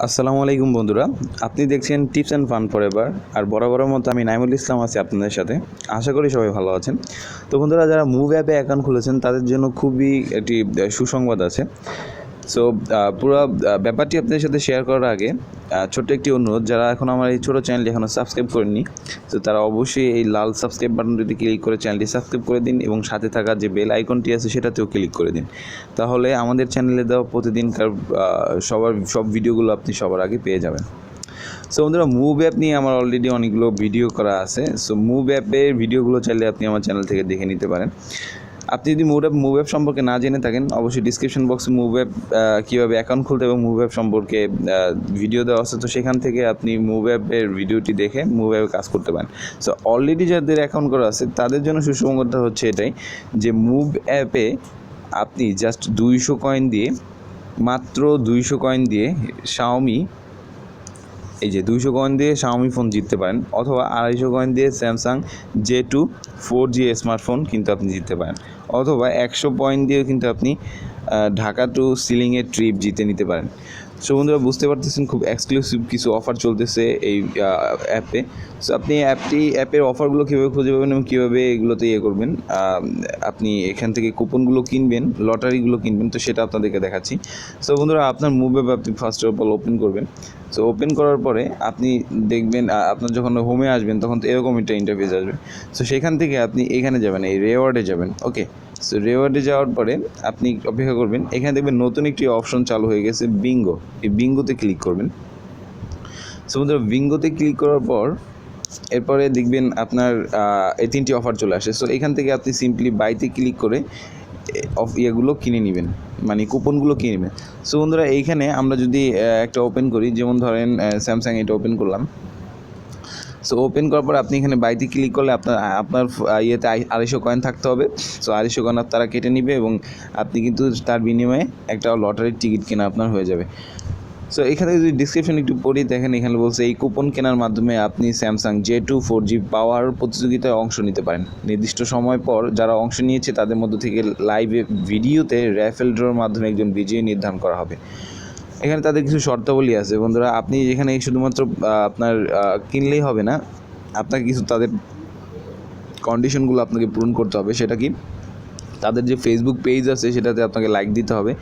আসসালামু আলাইকুম বন্ধুরা, আপনি দেখছেন টিপস অ্যান্ড ফান ফরএভার। আর বরাবরের মতো আমি নাইমুল ইসলাম আছি আপনাদের সাথে। আশা করি সবাই ভালো আছেন। তো বন্ধুরা, যারা মুভ অ্যাপে অ্যাকাউন্ট খুলেছেন তাদের জন্য খুবই একটি সুসংবাদ আছে। সো পুরো ব্যাপারটি আপনাদের সাথে শেয়ার করার আগে ছোট্ট একটি অনুরোধ, যারা এখন আমার এই ছোটো চ্যানেলটি এখনও সাবস্ক্রাইব করেননি, তো তারা অবশ্যই এই লাল সাবস্ক্রাইব বাটনটিতে ক্লিক করে চ্যানেলটি সাবস্ক্রাইব করে দিন এবং সাথে থাকা যে বেল আইকনটি আছে সেটাতেও ক্লিক করে দিন। তাহলে আমাদের চ্যানেলে দেওয়া প্রতিদিনকার সব ভিডিওগুলো আপনি সবার আগে পেয়ে যাবেন। সো বন্ধুরা, মুভ অ্যাপ নিয়ে আমার অলরেডি অনেকগুলো ভিডিও করা আছে। সো মুভ অ্যাপের ভিডিওগুলো চাইলে আপনি আমার চ্যানেল থেকে দেখে নিতে পারেন। আপনি যদি মুভ অ্যাপ সম্পর্কে না জেনে থাকেন, অবশ্যই ডিসক্রিপশন বক্সে মুভ অ্যাপ কীভাবে অ্যাকাউন্ট খুলতে এবং মুভ অ্যাপ সম্পর্কে ভিডিও দেওয়া আছে, তো সেখান থেকে আপনি মুভ অ্যাপের ভিডিওটি দেখে মুভ অ্যাপে কাজ করতে পারেন। সো অলরেডি যাদের অ্যাকাউন্ট করা আছে তাদের জন্য সুসংবাদটা হচ্ছে এটাই, যে মুভ অ্যাপে আপনি জাস্ট 200 কয়েন দিয়ে, মাত্র 200 কয়েন দিয়ে xiaomi, এই যে 200 কয়েন দিয়ে xiaomi ফোন জিততে পারেন, অথবা 250 কয়েন দিয়ে স্যামসাং J2 4G স্মার্টফোন কিন্তু আপনি জিততে পারেন, অথবা 100 পয়েন্ট দিয়েও কিন্তু আপনি ঢাকা টু সিলিংয়ের ট্রিপ জিতে নিতে পারেন। সো বন্ধুরা, বুঝতে পারতেছেন খুব এক্সক্লুসিভ কিছু অফার চলতেছে এই অ্যাপে। সো আপনি অ্যাপের অফারগুলো কীভাবে খুঁজে পাবেন এবং কীভাবে এগুলোতে করবেন, আপনি এখান থেকে কুপনগুলো কিনবেন, লটারিগুলো কিনবেন, তো সেটা আপনাদেরকে দেখাচ্ছি। সো বন্ধুরা, আপনার মুভ অ্যাপ আপনি ফার্স্ট অফ অল ওপেন করবেন। সো ওপেন করার পরে আপনি দেখবেন, আপনার যখন হোমে আসবেন তখন তো এরকম একটা ইন্টারফেস আসবে। সো সেখান থেকে আপনি এখানে যাবেন, এই রেওয়ার্ডে যাবেন। ওকে, সো রেওয়ার্ডে যাওয়ার পরে আপনি অপেক্ষা করবেন, এখানে দেখবেন নতুন একটি অপশন চালু হয়ে গেছে, বিঙ্গো। এই বিঙ্গোতে ক্লিক করবেন। সো বন্ধুরা, বিঙ্গোতে ক্লিক করার পর এরপরে দেখবেন আপনার এই 3টি অফার চলে আসে। সো এখান থেকে আপনি সিম্পলি বাইতে ক্লিক করে ইয়েগুলো কিনে নেবেন, মানে কুপনগুলো কিনে নেবেন। সো বন্ধুরা, এইখানে আমরা যদি একটা ওপেন করি, যেমন ধরেন স্যামসাং, এটা ওপেন করলাম। সো ওপেন করার পর আপনি এখানে বাইতে ক্লিক করলে আপনার ইয়েতে 250 কয়েন থাকতে হবে। সো 250 কয়েন তারা কেটে নেবে এবং আপনি কিন্তু তার বিনিময়ে একটা লটারির টিকিট কেনা আপনার হয়ে যাবে। সো এখানে যদি ডিসক্রিপশন একটু পড়ি, দেখেন এখানে বলছে এই কুপন কেনার মাধ্যমে আপনি স্যামসাং J2 4G পাওয়ার প্রতিযোগিতায় অংশ নিতে পারেন। নির্দিষ্ট সময় পর যারা অংশ নিয়েছে তাদের মধ্য থেকে লাইভে ভিডিওতে র্যাফেল ড্রর মাধ্যমে একজন বিজয়ী নির্ধারণ করা হবে। এখানে তাদের কিছু শর্তাবলী আছে বন্ধুরা। আপনি এখানে শুধুমাত্র আপনার কিনলেই হবে না, আপনাকে কিছু তাদের কন্ডিশনগুলো আপনাকে পূরণ করতে হবে। সেটা কি, তাদের যে ফেসবুক পেজ আছে সেটাতে আপনাকে লাইক দিতে হবে।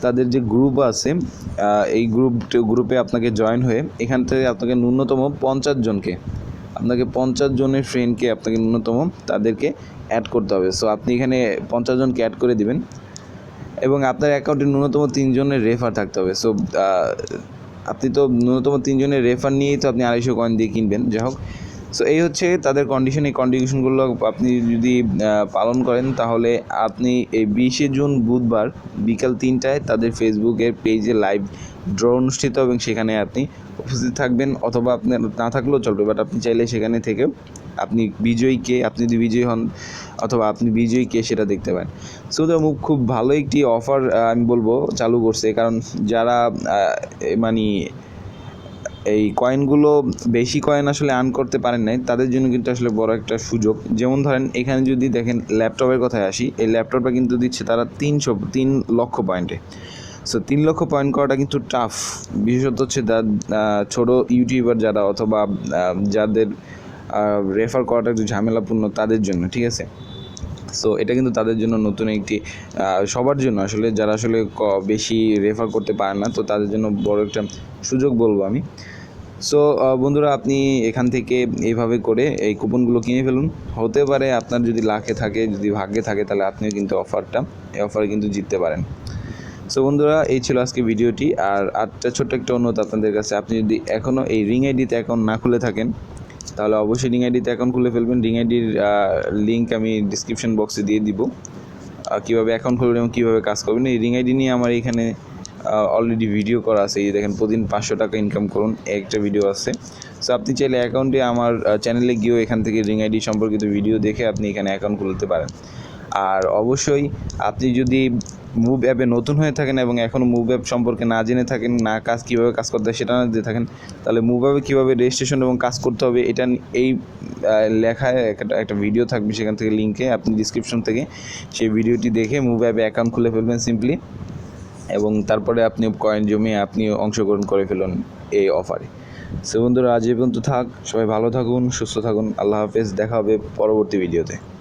তাদের যে গ্রুপ আছে, এই গ্রুপে আপনাকে জয়েন হয়ে এখান থেকে আপনাকে ন্যূনতম 50 জনকে, আপনাকে 50 জনের ফ্রেন্ডকে আপনাকে ন্যূনতম তাদেরকে অ্যাড করতে হবে। সো আপনি এখানে 50 জনকে অ্যাড করে দিবেন এবং আপনার অ্যাকাউন্টে ন্যূনতম 3 জনের রেফার থাকতে হবে। সো আপনি তো ন্যূনতম 3 জনের রেফার নিয়েই তো আপনি 250 কয়েন দিয়ে কিনবেন। যাই হোক, সো এই হচ্ছে তাদের কন্ডিশন। এই কন্ডিশনগুলো আপনি যদি পালন করেন তাহলে আপনি এই 20শে জুন বুধবার বিকাল 3টায় তাদের ফেসবুকের পেজে লাইভ ড্র অনুষ্ঠিত এবং সেখানে আপনি উপস্থিত থাকবেন, অথবা আপনি না থাকলেও চলবে, বাট আপনি চাইলে সেখানে থেকেও আপনি বিজয়ীকে, আপনি যদি বিজয়ী হন অথবা আপনি বিজয়ীকে সেটা দেখতে পারেন। সো মুভ খুব ভালো একটি অফার আমি বলবো চালু করছে, কারণ যারা মানে এই কয়েনগুলো বেশি কয়েন আসলে আর্ন করতে পারেন নাই, তাদের জন্য কিন্তু আসলে বড় একটা সুযোগ। যেমন ধরেন এখানে যদি দেখেন ল্যাপটপের কথায় আসি, এই ল্যাপটপটা কিন্তু দিচ্ছে তারা 3 লক্ষ পয়েন্টে। সো 3 লক্ষ পয়েন্ট করাটা কিন্তু টাফ, বিশেষত হচ্ছে ছোটো ইউটিউবার যারা, অথবা যাদের রেফার করাটা একটু ঝামেলাপূর্ণ তাদের জন্য, ঠিক আছে। সো এটা কিন্তু তাদের জন্য নতুন একটি, সবার জন্য আসলে, যারা আসলে বেশি রেফার করতে পারেন না, তো তাদের জন্য বড় একটা সুযোগ বলবো আমি। সো বন্ধুরা, আপনি এখান থেকে এইভাবে করে এই কুপনগুলো কিনে ফেলুন। হতে পারে আপনার যদি লাখে থাকে, যদি ভাগ্যে থাকে, তাহলে আপনিও কিন্তু এই অফারে কিন্তু জিততে পারেন। সো বন্ধুরা, এই ছিল আজকে ভিডিওটি। আর ছোট্ট একটা অনুরোধ আপনাদের কাছে, আপনি যদি এখনও এই রিং আইডিতে অ্যাকাউন্ট না খুলে থাকেন তাহলে অবশ্যই রিং আইডিতে অ্যাকাউন্ট খুলে ফেলবেন। রিং আইডির লিঙ্ক আমি ডিসক্রিপশন বক্সে দিয়ে দিব, কীভাবে অ্যাকাউন্ট খুলবেন এবং কীভাবে কাজ করবেন। এই রিং আইডি নিয়ে আমার এখানে অলরেডি ভিডিও করা আছে। এই দেখেন, প্রতিদিন 500 টাকা ইনকাম করুন, একটা ভিডিও আছে। সো আপনি চাইলে অ্যাকাউন্টে আমার চ্যানেলে গিয়েও এখান থেকে রিং আইডি সম্পর্কিত ভিডিও দেখে আপনি এখানে অ্যাকাউন্ট খুলতে পারেন। আর অবশ্যই আপনি যদি মুভ অ্যাপে নতুন হয়ে থাকেন এবং এখনও মুভ অ্যাপ সম্পর্কে না জেনে থাকেন, কীভাবে কাজ করতে হয় সেটা না জেনে থাকেন, তাহলে মুভ অ্যাপে কীভাবে রেজিস্ট্রেশন এবং কাজ করতে হবে এটা এই লেখায় একটা ভিডিও থাকবে, সেখান থেকে লিঙ্কে আপনি ডিসক্রিপশন থেকে সেই ভিডিওটি দেখে মুভ অ্যাপে অ্যাকাউন্ট খুলে ফেলবেন সিম্পলি। এবং তারপরে আপনি কয়েন জমিয়ে আপনি অংশগ্রহণ করে ফেলুন এই অফারে। সো বন্ধুরা, আজ এই পর্যন্ত থাক। সবাই ভালো থাকুন, সুস্থ থাকুন। আল্লাহ হাফেজ। দেখা হবে পরবর্তী ভিডিওতে।